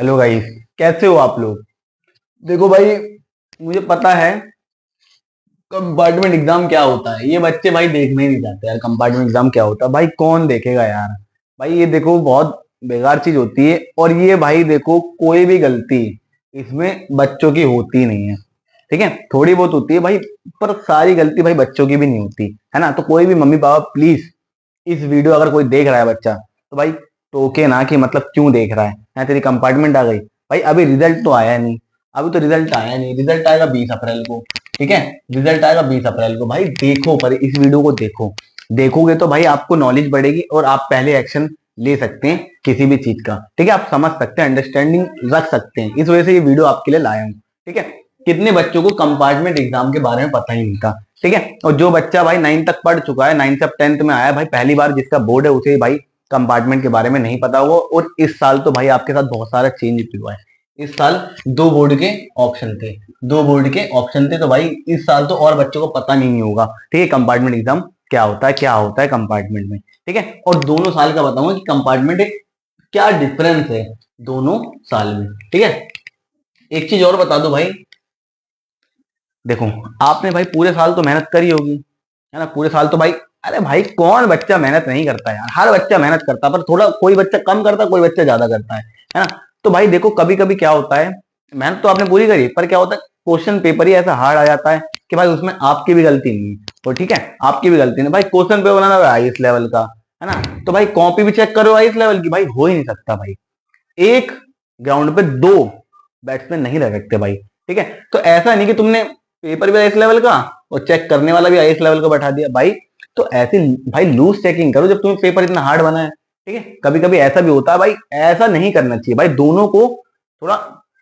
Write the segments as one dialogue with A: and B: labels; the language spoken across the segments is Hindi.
A: Hello guys. कैसे हो आप लोग। देखो भाई, मुझे पता है कंपार्टमेंट एग्जाम क्या होता है। ये बच्चे भाई देखना ही नहीं चाहते यार, कंपार्टमेंट एग्जाम क्या होता है भाई, कौन देखेगा यार। भाई ये देखो बहुत बेकार चीज होती है, और ये भाई देखो कोई भी गलती इसमें बच्चों की होती नहीं है। ठीक है, थोड़ी बहुत होती है भाई, पर सारी गलती भाई बच्चों की भी नहीं होती है ना। तो कोई भी मम्मी पापा प्लीज, इस वीडियो अगर कोई देख रहा है बच्चा, तो भाई टोके ना कि मतलब क्यों देख रहा है तेरी कंपार्टमेंट आ गई। भाई अभी रिजल्ट तो आया नहीं, अभी तो रिजल्ट आया नहीं, रिजल्ट आएगा 20 अप्रैल को। ठीक है, रिजल्ट आएगा 20 अप्रैल को। भाई देखो, पर इस वीडियो को देखो, देखोगे तो भाई आपको नॉलेज बढ़ेगी और आप पहले एक्शन ले सकते हैं किसी भी चीज का। ठीक है, आप समझ सकते हैं, अंडरस्टैंडिंग रख सकते हैं। इस वजह से ये वीडियो आपके लिए लाया हूँ। ठीक है, कितने बच्चों को कंपार्टमेंट एग्जाम के बारे में पता ही नहीं था। ठीक है, और जो बच्चा भाई 9 तक पढ़ चुका है, 9 से अब 10th में आया, भाई पहली बार जिसका बोर्ड है उसे भाई कंपार्टमेंट के बारे में नहीं पता होगा। और इस साल तो भाई आपके साथ बहुत सारा चेंज भी हुआ है। इस साल दो बोर्ड के ऑप्शन थे, दो बोर्ड के ऑप्शन थे, तो भाई इस साल तो और बच्चों को पता नहीं होगा। ठीक है, कंपार्टमेंट एग्जाम क्या होता है, क्या होता है कंपार्टमेंट में। ठीक है, और दोनों साल का बताऊंगा कि कंपार्टमेंट एक क्या डिफरेंस है दोनों साल में। ठीक है, एक चीज और बता दो भाई, देखो आपने भाई पूरे साल तो मेहनत करी होगी, है ना, पूरे साल तो भाई, अरे भाई कौन बच्चा मेहनत नहीं करता यार, हर बच्चा मेहनत करता है, पर थोड़ा कोई बच्चा कम करता है, कोई बच्चा ज्यादा करता है ना। तो भाई देखो कभी कभी क्या होता है, मेहनत तो आपने पूरी करी, पर क्या होता है क्वेश्चन पेपर ही ऐसा हार्ड आ जाता है कि भाई उसमें आपकी भी गलती नहीं है। तो ठीक है, आपकी भी गलती नहीं भाई, क्वेश्चन पेपर बनाना हाई इस लेवल का, है ना। तो भाई कॉपी भी चेक करो हाई इस लेवल की, भाई हो ही नहीं सकता भाई। एक ग्राउंड पे दो बैट्समैन नहीं रह सकते भाई। ठीक है, तो ऐसा नहीं कि तुमने पेपर भी आईएएस लेवल का और चेक करने वाला भी आईएएस लेवल का बैठा दिया भाई। तो ऐसी भाई लूज चेकिंग करो जब तुम्हें पेपर इतना हार्ड बना है। ठीक है, कभी कभी ऐसा भी होता है भाई, ऐसा नहीं करना चाहिए भाई, दोनों को थोड़ा,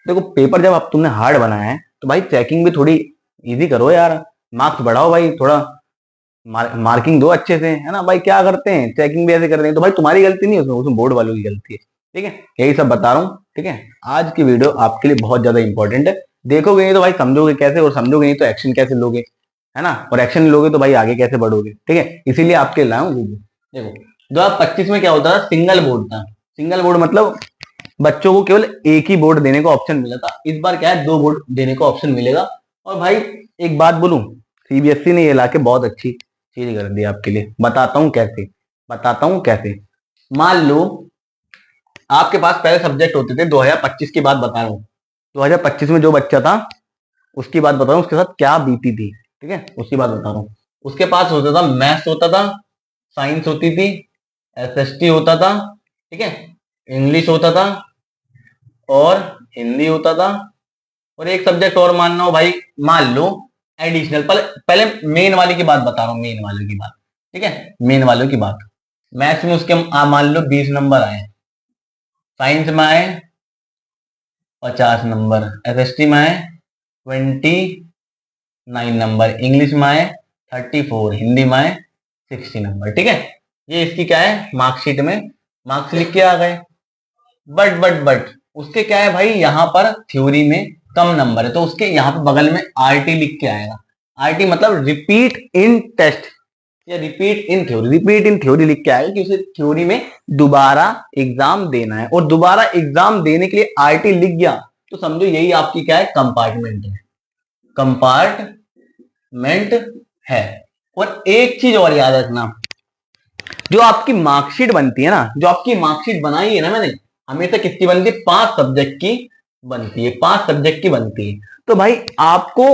A: देखो पेपर जब आप तुमने हार्ड बनाया है तो भाई चेकिंग भी थोड़ी इजी करो यार, मार्क्स बढ़ाओ भाई थोड़ा, मार्किंग दो अच्छे से, है ना। भाई क्या करते हैं, चेकिंग भी ऐसे करते हैं, तो भाई तुम्हारी गलती नहीं है उसमें, उसमें बोर्ड वालों की गलती है। ठीक है, यही सब बता रहा हूँ। ठीक है, आज की वीडियो आपके लिए बहुत ज्यादा इंपॉर्टेंट है। देखोगे नहीं तो भाई समझोगे कैसे, और समझोगे नहीं तो एक्शन कैसे लोगे, है ना, और एक्शन लोगे तो भाई आगे कैसे बढ़ोगे। ठीक है, इसीलिए आपके लाया हूँ वीडियो। देखो 2025 में क्या होता था, सिंगल बोर्ड था। सिंगल बोर्ड मतलब बच्चों को केवल एक ही बोर्ड देने का ऑप्शन मिला था। इस बार क्या है, दो बोर्ड देने का ऑप्शन मिलेगा। और भाई एक बात बोलूं, सीबीएसई ने ये लाके बहुत अच्छी चीज कर दी आपके लिए। बताता हूँ कैसे, बताता हूँ कैसे। मान लो आपके पास पहले सब्जेक्ट होते थे, 2025 की बात बता रहा हूँ, 2025 में जो बच्चा था उसकी बात बता रहा हूँ, उसके साथ क्या बीती थी। ठीक है, उसकी बात बता रहा हूँ। उसके पास होता था, मैथ्स होता था, साइंस होती थी, एसएसटी होता था, ठीक है, इंग्लिश होता था, और हिंदी होता था, और एक सब्जेक्ट और मानना हो भाई, मान लो एडिशनल। पहले पहले मेन वाली की बात बता रहा हूँ, मेन वालों की बात। ठीक है, मेन वालों की बात। मैथ्स में उसके मान लो 20 नंबर आए, साइंस में आए 50 नंबर, एसएसटी में आए 29 नंबर, इंग्लिश में आए 34, हिंदी में आए 60 नंबर। ठीक है, ये इसकी क्या है, मार्कशीट में मार्क्स लिख के आ गए। बट उसके क्या है भाई, यहाँ पर थ्योरी में कम नंबर है, तो उसके यहाँ पे बगल में आरटी लिख के आएगा। आरटी मतलब रिपीट इन टेस्ट या repeat in theory, repeat in theory लिख के आएगा कि उसे थ्योरी में दोबारा एग्जाम देना है, और दोबारा एग्जाम देने के लिए आरटी लिख गया तो समझो यही आपकी क्या है, कंपार्टमेंट है, कंपार्टमेंट है। और एक चीज और याद रखना, जो आपकी मार्कशीट बनती है ना, जो आपकी मार्कशीट बनाई है ना मैंने, हमेशा किसकी बनती है, 5 सब्जेक्ट की बनती है, 5 सब्जेक्ट की बनती है। तो भाई आपको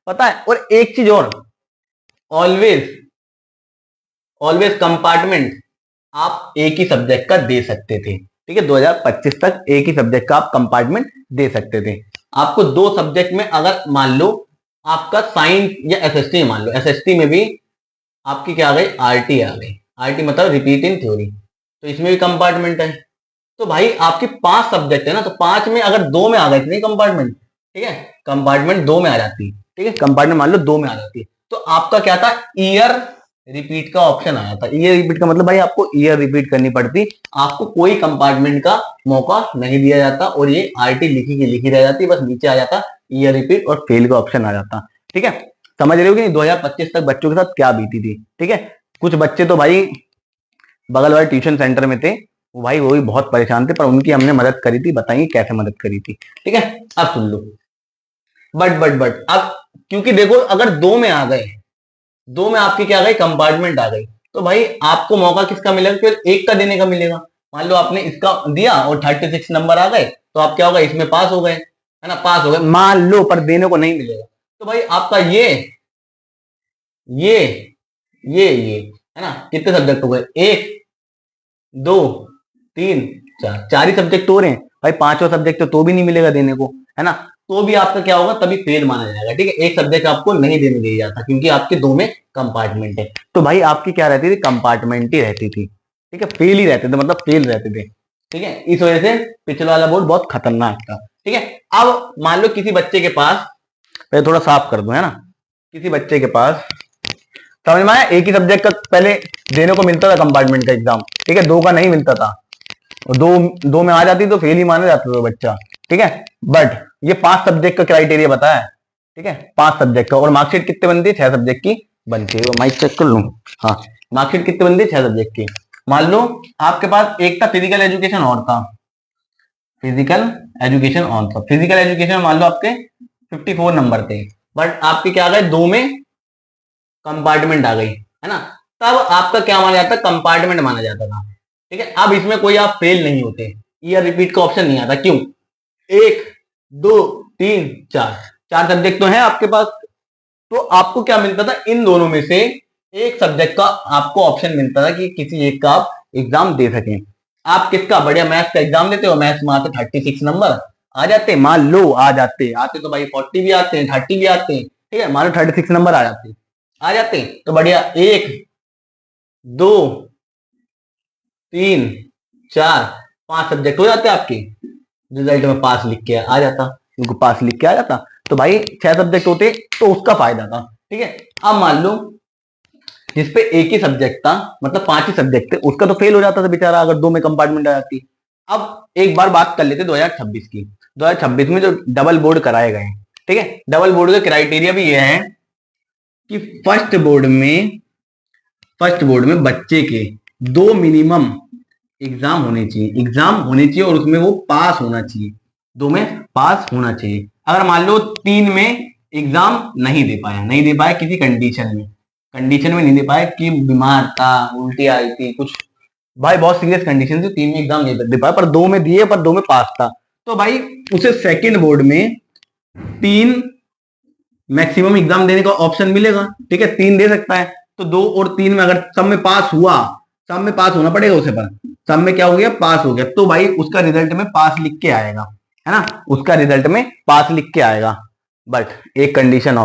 A: पता है, और एक चीज और, ऑलवेज ऑलवेज कंपार्टमेंट आप एक ही सब्जेक्ट का दे सकते थे। ठीक है, 2025 तक एक ही सब्जेक्ट का आप कंपार्टमेंट दे सकते थे। आपको दो सब्जेक्ट में अगर मान लो आपका साइंस या एसएसटी, मान लो एसएसटी में भी आपकी क्या आ गई, आरटी आ गई। आरटी मतलब रिपीट इन थ्योरी, तो इसमें भी कंपार्टमेंट है। तो भाई आपके 5 सब्जेक्ट है ना, तो 5 में अगर 2 में आ गए नहीं कंपार्टमेंट, ठीक है, कंपार्टमेंट 2 में आ जाती है। ठीक है, कंपार्टमेंट मान लो 2 में आ जाती है, तो आपका क्या था, ईयर रिपीट का ऑप्शन आया था। ईयर रिपीट का मतलब भाई आपको ईयर रिपीट करनी पड़ती, आपको कोई कंपार्टमेंट का मौका नहीं दिया जाता, और ये आरटी लिखी की लिखी रह जाती, बस नीचे आ जाता ईयर रिपीट और फेल का ऑप्शन आ जाता। ठीक है, समझ रहे हो कि नहीं, 2025 तक बच्चों के साथ क्या बीती थी। ठीक है, कुछ बच्चे तो भाई बगल वाले ट्यूशन सेंटर में थे, भाई वो भी बहुत परेशान थे, पर उनकी हमने मदद करी थी। बताइए कैसे मदद करी थी, ठीक है। अब सुन लो। बट अब क्योंकि देखो, अगर दो में आ गए, दो में आपकी क्या आ गई, कंपार्टमेंट आ गई, तो भाई आपको मौका किसका मिलेगा, फिर एक का देने का मिलेगा। मान लो आपने इसका दिया और 36 नंबर आ गए, तो आप क्या होगा, इसमें पास हो गए, है ना, पास हो गए मान लो, पर देने को नहीं मिलेगा। तो भाई आपका ये ये है ना, कितने सब्जेक्ट हो गए, एक, दो, तीन, चार, चार ही सब्जेक्ट हो रहे हैं भाई। पांचवा सब्जेक्ट तो भी नहीं मिलेगा देने को, है ना। तो भी आपका क्या होगा, तभी फेल माना जाएगा, ठीक है। एक सब्जेक्ट आपको नहीं देने दिया जाता, क्योंकि आपके दो में कंपार्टमेंट है। तो भाई आपकी क्या रहती थी, कंपार्टमेंट ही रहती थी, ठीक है। फेल ही रहते थे, मतलब फेल रहते थे, ठीक है। इस वजह से पिछला वाला बोर्ड बहुत खतरनाक था, ठीक है। अब मान लो किसी बच्चे के पास, पहले थोड़ा साफ कर दो, है ना। किसी बच्चे के पास, समझ में आया, एक ही सब्जेक्ट का पहले देने को मिलता था कंपार्टमेंट का एग्जाम, ठीक है, दो का नहीं मिलता था। और दो दो में आ जाती तो फेल ही माना जाता था बच्चा, ठीक है। बट ये 5 सब्जेक्ट का क्राइटेरिया बताया, ठीक है, 5 सब्जेक्ट का। और मार्कशीट कितने बनती है, 6 सब्जेक्ट की बनती है। माइक चेक कर लूं, हाँ, मार्कशीट कितने बनती है, 6 सब्जेक्ट की। मान लो आपके पास एक था फिजिकल एजुकेशन और था, फिजिकल एजुकेशन और था, फिजिकल एजुकेशन मान लो आपके 54 नंबर थे, बट आपके क्या आ गए, दो में कंपार्टमेंट आ गई, है ना। तब आपका क्या माना जाता, कंपार्टमेंट माना जाता था, ठीक है। अब इसमें कोई आप फेल नहीं होते, ईयर रिपीट का ऑप्शन नहीं आता, क्यों, एक, दो, तीन, चार, चार सब्जेक्ट तो है आपके पास। तो आपको क्या मिलता था, इन दोनों में से एक सब्जेक्ट का आपको ऑप्शन मिलता था कि किसी एक का आप एग्जाम दे सकें। आप किसका, बढ़िया मैथ्स का एग्जाम देते हो, मैथ्स में आते 36 नंबर आ जाते, मान लो आ जाते, आते तो भाई 40 भी आते हैं, 30 भी आते हैं, ठीक है। मान लो 36 नंबर आ जाते तो बढ़िया, एक, दो, तीन, चार, 5 सब्जेक्ट हो जाते आपके, रिजल्ट में पास लिख के आ जाता, उनको पास लिख के आ जाता। तो भाई 6 सब्जेक्ट होते तो उसका फायदा था, ठीक है। अब मान लो जिसपे एक ही सब्जेक्ट था, मतलब 5 ही सब्जेक्ट थे, उसका तो फेल हो जाता था बेचारा, अगर दो में कंपार्टमेंट आ जाती। अब एक बार बात कर लेते 2026 की। 2026 में जो डबल बोर्ड कराए गए, ठीक है, डबल बोर्ड का क्राइटेरिया भी ये है कि फर्स्ट बोर्ड में बच्चे के दो मिनिमम एग्जाम होने चाहिए, और उसमें वो पास होना चाहिए, दो में पास होना चाहिए। अगर मान लो तीन में एग्जाम नहीं दे पाया किसी कंडीशन में नहीं दे पाया, कि बीमार था, उल्टी आई थी, कुछ भाई बहुत सीरियस कंडीशन थी, तीन में एग्जाम नहीं दे पाया, पर दो में दिए, पर दो में पास था, तो भाई उसे सेकंड बोर्ड में तीन मैक्सिमम एग्जाम देने का ऑप्शन मिलेगा, ठीक है, तीन दे सकता है। तो दो और तीन में अगर सब में पास हुआ, सब में पास होना पड़ेगा उसे, पर सब में क्या हो गया, पास हो गया, तो भाई उसका रिजल्ट में पास लिख के आएगा, है ना, उसका रिजल्ट में पास लिख के आएगा। बट एक कंडीशन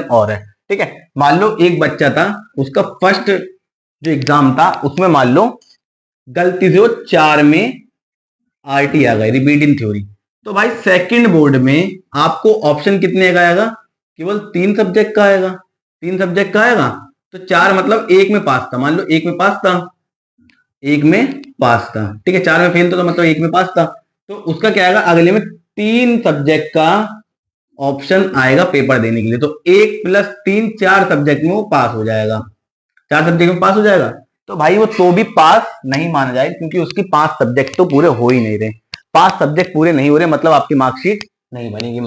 A: और है, ठीक है। मान लो एक बच्चा था, उसका फर्स्ट जो एग्जाम था उसमें मान लो गलती से वो 4 में आरटी आ गई, रिपीट इन थ्योरी, तो भाई सेकंड बोर्ड में आपको ऑप्शन कितने का आएगा, केवल 3 सब्जेक्ट का आएगा, 3 सब्जेक्ट का आएगा। तो 4 मतलब एक में पास था, मान लो एक में पास था, ठीक है, 4 में फेल था, तो मतलब एक में पास था, तो उसका क्या आएगा, अगले में 3 सब्जेक्ट का ऑप्शन आएगा पेपर देने के लिए। तो 1 + 3 4 सब्जेक्ट में वो पास हो जाएगा, 4 सब्जेक्ट में पास हो जाएगा। तो भाई वो तो भी पास नहीं माना जाएगा, क्योंकि उसकी 5 सब्जेक्ट तो पूरे हो ही नहीं रहे, 5 सब्जेक्ट पूरे नहीं हो रहे, मतलब आपकी मार्कशीट नहीं बनेगी,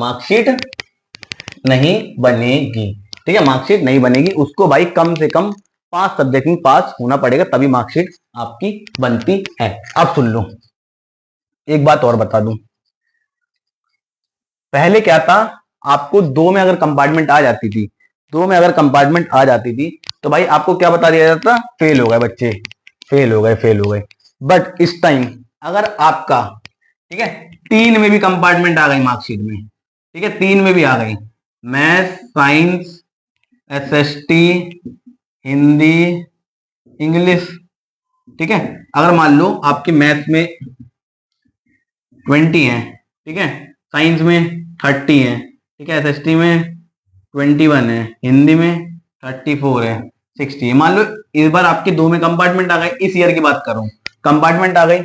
A: ठीक है, मार्कशीट नहीं बनेगी। उसको भाई कम से कम 5 सब्जेक्ट में पास होना पड़ेगा, तभी मार्कशीट आपकी बनती है। अब सुन लो, एक बात और बता दूं, पहले क्या था, आपको दो में अगर कंपार्टमेंट आ जाती थी, तो भाई आपको क्या बता दिया जाता, फेल हो गए बच्चे, फेल हो गए। बट इस टाइम अगर आपका, ठीक है, 3 में भी कंपार्टमेंट आ गई मार्कशीट में, ठीक है, 3 में भी आ गई, math, science, SST, Hindi, English, ठीक है। अगर मान लो आपकी मैथ में 20 है, ठीक है, साइंस में 30 है, ठीक है, एसएसटी में 21 है, हिंदी में 34 है, 60 है। मान लो इस बार आपके दो में कंपार्टमेंट आ गए, इस ईयर की बात कर रहा हूं, कंपार्टमेंट आ गई,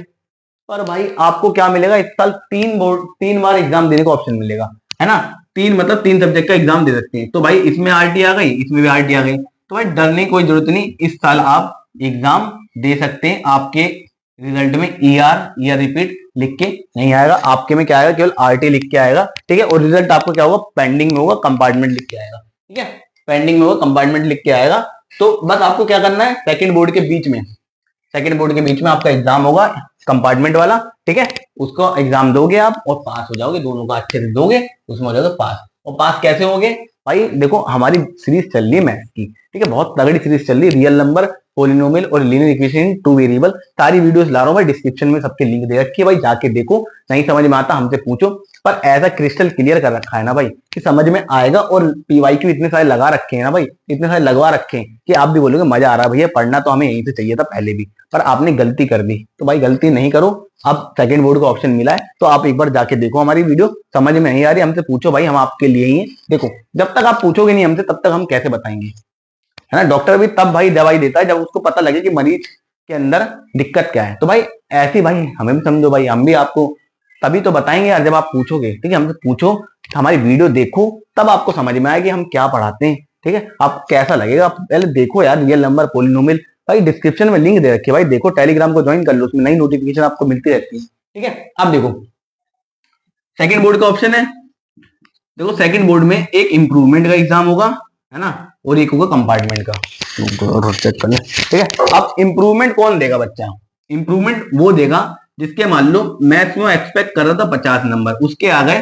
A: पर भाई आपको क्या मिलेगा, इस साल 3 बार एग्जाम देने का ऑप्शन मिलेगा, है ना, 3 मतलब 3 सब्जेक्ट का एग्जाम दे सकते हैं। तो भाई इसमें आरटी आ गई, इसमें भी आरटी आ गई, तो भाई डरने की कोई जरूरत नहीं, इस साल आप एग्जाम दे सकते हैं। आपके रिजल्ट में ईआर रिपीट लिख के नहीं आएगा, आपके में क्या आएगा, केवल आरटी लिख के आएगा, ठीक है। और रिजल्ट आपको क्या होगा, पेंडिंग में होगा, कंपार्टमेंट लिख के आएगा, ठीक है। पेंडिंग में होगा, कंपार्टमेंट लिख के आएगा। तो बस आपको क्या करना है, सेकंड बोर्ड के बीच में, सेकंड बोर्ड के बीच में आपका एग्जाम होगा कंपार्टमेंट वाला, ठीक है। उसको एग्जाम दोगे आप और पास हो जाओगे, दोनों का अच्छे से दोगे, उसमें हो जाओगे पास। और पास कैसे होगे भाई, देखो हमारी सीरीज चल रही है मैथ्स की, ठीक है, बहुत तगड़ी सीरीज चल रही है, रियल नंबर, पोलिनोमियल और लीनियर इक्वेशन टू वेरिएबल, सारी वीडियोस ला रहा हूँ भाई, डिस्क्रिप्शन में सबके लिंक दे रखी है भाई, जाके देखो। नहीं समझ में आता हमसे पूछो, पर ऐसा क्रिस्टल क्लियर कर रखा है ना भाई कि समझ में आएगा। और पीवाई क्यू इतने सारे लगा रखे हैं ना भाई, इतने सारे लगवा रखे हैं कि आप भी बोलोगे मजा आ रहा है भैया, पढ़ना तो हमें यहीं से चाहिए था पहले भी, पर आपने गलती कर दी। तो भाई गलती नहीं करो, अब सेकंड बोर्ड का ऑप्शन मिला है तो आप एक बार जाके देखो हमारी वीडियो, समझ में नहीं आ रही हमसे पूछो भाई, हम आपके लिए ही हैं। देखो जब तक आप पूछोगे नहीं हमसे तब तक हम कैसे बताएंगे, है ना। डॉक्टर भी तब भाई दवाई देता है जब उसको पता लगे कि मरीज के अंदर दिक्कत क्या है। तो भाई ऐसी भाई हमें भी समझो भाई, हम भी आपको तभी तो बताएंगे यार जब आप पूछोगे, ठीक है। हमसे पूछो, हमारी वीडियो देखो, तब आपको समझ में आएगी हम क्या पढ़ाते हैं, ठीक है। आप कैसा लगेगा, आप पहले देखो यार, रियल नंबर, पोलिनोमियल, भाई डिस्क्रिप्शन में लिंक दे रखी है भाई, देखो टेलीग्राम को ज्वाइन कर लो, उसमें नई नोटिफिकेशन आपको मिलती रहती है, ठीक है। अब देखो सेकंड बोर्ड का ऑप्शन है, देखो सेकंड बोर्ड में एक इंप्रूवमेंट का एग्जाम होगा, है ना, और एक होगा कंपार्टमेंट का, चेक कर ले, ठीक है। अब इंप्रूवमेंट कौन देगा बच्चा, इंप्रूवमेंट वो देगा जिसके मान लो मैथ्स में एक्सपेक्ट कर रहा था 50 नंबर, उसके आ गए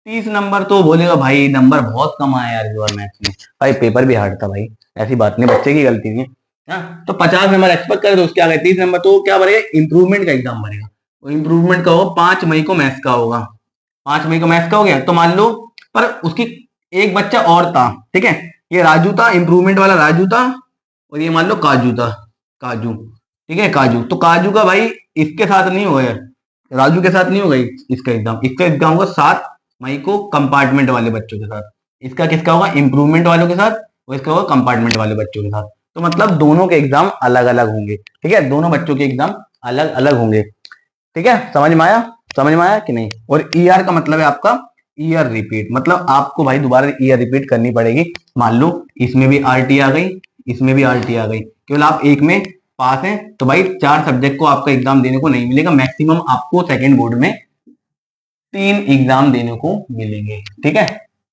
A: 30 नंबर, तो बोलेगा भाई नंबर बहुत कम आया यार इस बार मैथ्स में, भाई पेपर भी हार्ड था भाई, ऐसी बात नहीं, बच्चे की गलती नहीं है। तो 50 नंबर एक्सपेक्ट करे तो उसके आ गए 30 नंबर, तो क्या भरेगा, इंप्रूवमेंट का एग्जाम भरेगा। वो इंप्रूवमेंट का होगा 5 मई को मैथ्स का होगा, 5 मई को मैथ्स का हो गया। तो मान लो, पर उसकी एक बच्चा और था, ठीक है, ये राजू था, इंप्रूवमेंट वाला राजू था, और ये मान लो काजू था, काजू, ठीक है, काजू। तो काजू का भाई इसके साथ नहीं होगा, राजू के साथ नहीं होगा इसका एग्जाम, इसका एग्जाम होगा 7 मई को कंपार्टमेंट वाले बच्चों के साथ। इसका किसका होगा, इंप्रूवमेंट वालों के साथ, और इसका होगा कंपार्टमेंट वाले बच्चों के साथ। तो मतलब दोनों के एग्जाम अलग अलग होंगे, ठीक है, दोनों बच्चों के एग्जाम अलग अलग होंगे, ठीक है। समझ में आया, समझ में आया कि नहीं। और ईआर का मतलब है आपका ईयर रिपीट, मतलब आपको भाई दोबारा ईयर रिपीट करनी पड़ेगी। मान लो इसमें भी आरटी आ गई, इसमें भी आरटी आ गई, केवल आप एक में पास हैं, तो भाई 4 सब्जेक्ट को आपका एग्जाम देने को नहीं मिलेगा, मैक्सिमम आपको सेकंड बोर्ड में 3 एग्जाम देने को मिलेंगे, ठीक है।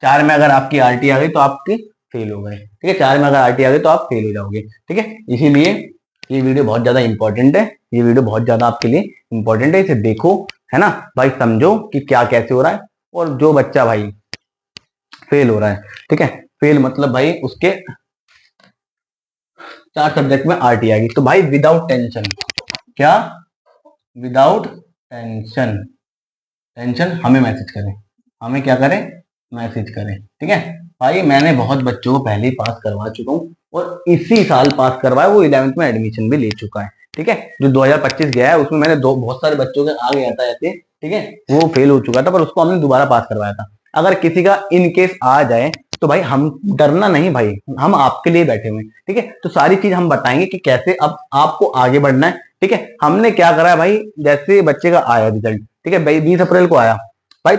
A: 4 में अगर आपकी आरटी आ गई तो आपकी फेल हो गए, ठीक है, 4 में अगर आरटी आ गई तो आप फेल हो जाओगे, ठीक है। इसीलिए ये वीडियो बहुत ज्यादा इंपॉर्टेंट है, ये वीडियो बहुत ज्यादा आपके लिए इंपॉर्टेंट है, इसे देखो, है ना भाई, समझो कि क्या कैसे हो रहा है। और जो बच्चा भाई फेल हो रहा है, ठीक है, फेल मतलब भाई उसके 4 सब्जेक्ट में आरटी आ गई, तो भाई विदाउट टेंशन, क्या, विदाउट टेंशन, टेंशन हमें मैसेज करें, हमें क्या करें, मैसेज करें, ठीक है। भाई मैंने बहुत बच्चों को पहले ही पास करवा चुका हूँ, और इसी साल पास करवाया, वो 11th में एडमिशन भी ले चुका है, ठीक है। जो 2025 गया है उसमें मैंने बहुत सारे बच्चों के आ गया था ऐसे, ठीक है, वो फेल हो चुका था, पर उसको हमने दोबारा पास करवाया था। अगर किसी का इन केस आ जाए तो भाई हम डरना नहीं भाई, हम आपके लिए बैठे हुए हैं, ठीक है। तो सारी चीज हम बताएंगे कि कैसे अब आपको आगे बढ़ना है, ठीक है। हमने क्या करा है भाई, जैसे बच्चे का आया रिजल्ट, ठीक है भाई, 20 अप्रैल को आया भाई,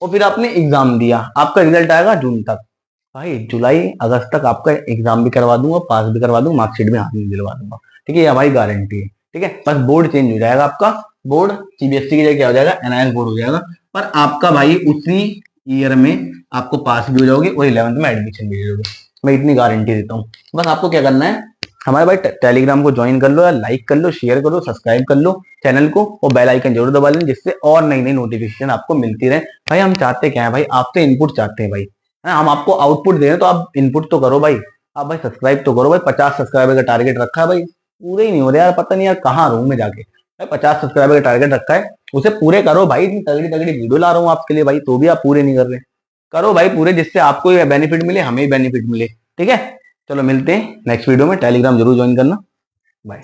A: और फिर आपने एग्जाम दिया, आपका रिजल्ट आएगा जून तक, भाई जुलाई अगस्त तक आपका एग्जाम भी करवा दूंगा, पास भी करवा दूंगा, मार्कशीट भी हाथ में दिलवा दूंगा, ठीक है, ये हमारी गारंटी है, ठीक है। बस बोर्ड चेंज हो जाएगा, आपका बोर्ड सीबीएसई की जगह क्या हो जाएगा, एनआईएस बोर्ड हो जाएगा, पर आपका भाई उसी ईयर में आपको पास भी हो जाओगे और 11th में एडमिशन भी ले लोगे, मैं इतनी गारंटी देता हूँ। बस आपको क्या करना है, हमारे भाई टेलीग्राम को ज्वाइन कर लो, या लाइक कर लो, शेयर कर लो, सब्सक्राइब कर लो चैनल को, और बेल आइकन जरूर दबा लें, जिससे और नई नई नोटिफिकेशन आपको मिलती रहे। भाई हम चाहते क्या है भाई, आप तो इनपुट चाहते हैं भाई, है ना, हम आपको आउटपुट दे रहे हैं, तो आप इनपुट तो करो भाई, आप भाई सब्सक्राइब तो करो भाई। 50 सब्सक्राइबर का टारगेट रखा है भाई, पूरे ही नहीं हो रहे यार, पता नहीं यार कहाँ रहूं मैं जाके भाई, 50 सब्सक्राइबर का टारगेट रखा है, उसे पूरे करो भाई, इतनी तगड़ी तगड़ी वीडियो ला रहा हूँ आपके लिए भाई, तो भी आप पूरे नहीं कर रहे, करो भाई पूरे, जिससे आपको बेनिफिट मिले, हमें बेनिफिट मिले, ठीक है। चलो मिलते हैं नेक्स्ट वीडियो में, टेलीग्राम जरूर ज्वाइन करना, बाय।